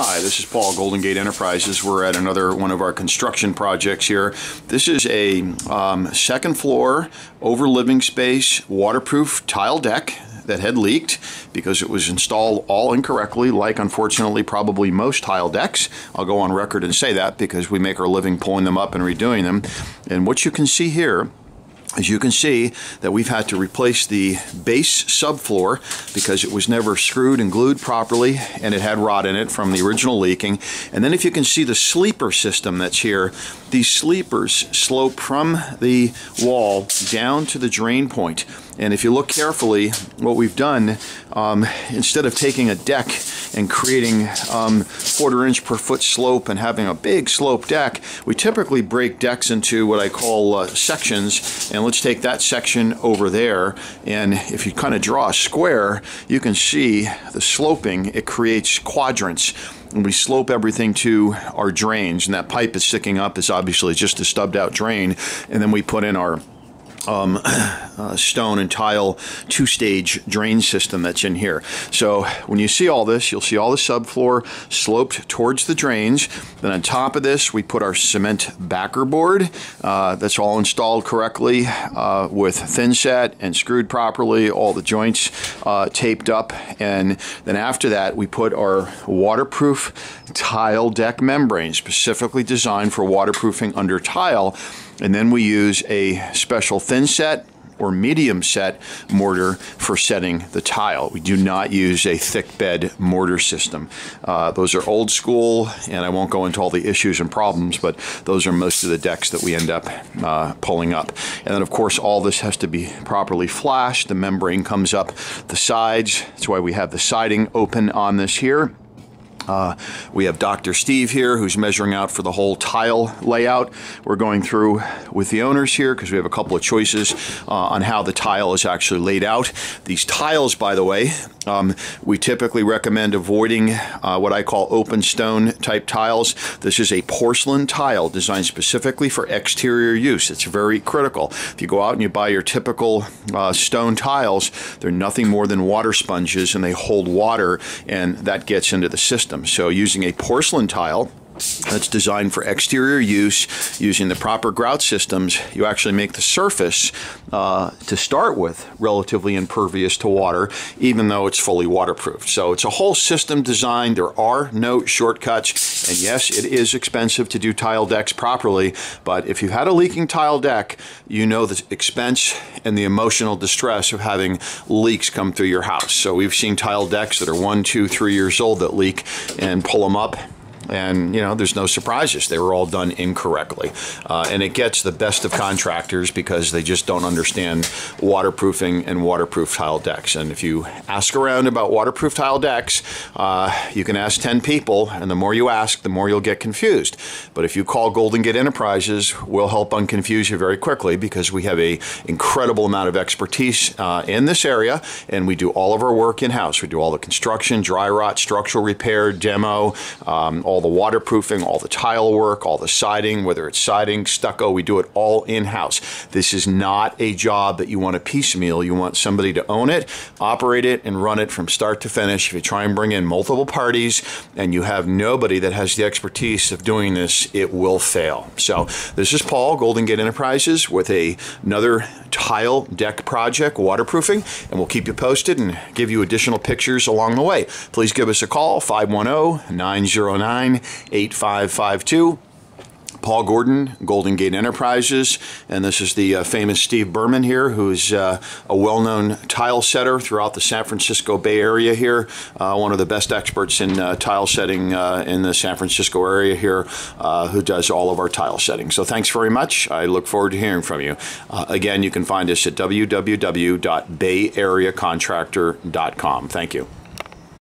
Hi, this is Paul, Golden Gate Enterprises. We're at another one of our construction projects here. This is a second floor over living space waterproof tile deck that had leaked because it was installed all incorrectly, like unfortunately probably most tile decks. I'll go on record and say that because we make our living pulling them up and redoing them. And what you can see here, as you can see, that we've had to replace the base subfloor because it was never screwed and glued properly and it had rot in it from the original leaking. And then if you can see the sleeper system that's here, these sleepers slope from the wall down to the drain point. And if you look carefully, what we've done, instead of taking a deck and creating 1/4 inch per foot slope and having a big slope deck, we typically break decks into what I call sections. And let's take that section over there. And if you kind of draw a square, you can see the sloping. It creates quadrants. And we slope everything to our drains. And that pipe is sticking up is obviously just a stubbed out drain. And then we put in our stone and tile two-stage drain system that's in here. So when you see all this, you'll see all the subfloor sloped towards the drains. Then on top of this, we put our cement backer board. That's all installed correctly with thin set and screwed properly, all the joints taped up. And then after that, we put our waterproof tile deck membrane, specifically designed for waterproofing under tile. And then we use a special thin set or medium set mortar for setting the tile. We do not use a thick bed mortar system. Those are old school, and I won't go into all the issues and problems, but those are most of the decks that we end up pulling up. And then of course all this has to be properly flashed. The membrane comes up the sides. That's why we have the siding open on this here. We have Dr. Steve here who's measuring out for the whole tile layout. We're going through with the owners here because we have a couple of choices on how the tile is actually laid out. These tiles, by the way, we typically recommend avoiding what I call open stone type tiles. This is a porcelain tile designed specifically for exterior use. It's very critical. If you go out and you buy your typical stone tiles, they're nothing more than water sponges and they hold water and that gets into the system. So using a porcelain tile that's designed for exterior use, using the proper grout systems, you actually make the surface, to start with, relatively impervious to water, even though it's fully waterproof. So it's a whole system design. There are no shortcuts. And yes, it is expensive to do tile decks properly, but if you've had a leaking tile deck, you know the expense and the emotional distress of having leaks come through your house. So we've seen tile decks that are 1, 2, 3 years old that leak and pull them up. And, you know, there's no surprises. They were all done incorrectly. And it gets the best of contractors because they just don't understand waterproofing and waterproof tile decks. And if you ask around about waterproof tile decks, you can ask 10 people, and the more you ask, the more you'll get confused. But if you call Golden Gate Enterprises, we'll help unconfuse you very quickly because we have an incredible amount of expertise in this area, and we do all of our work in-house. We do all the construction, dry rot, structural repair, demo, all the waterproofing, all the tile work, all the siding, whether it's siding, stucco, we do it all in-house. This is not a job that you want to piecemeal. You want somebody to own it, operate it, and run it from start to finish. If you try and bring in multiple parties and you have nobody that has the expertise of doing this, it will fail. So this is Paul, Golden Gate Enterprises, with another tile deck project, waterproofing, and we'll keep you posted and give you additional pictures along the way. Please give us a call, 510-909-8552. Paul Gordon, Golden Gate Enterprises, and this is the famous Steve Berman here, who's a well-known tile setter throughout the San Francisco Bay Area here, one of the best experts in tile setting in the San Francisco area here, who does all of our tile setting. So thanks very much. I look forward to hearing from you. Again, you can find us at www.bayareacontractor.com. Thank you.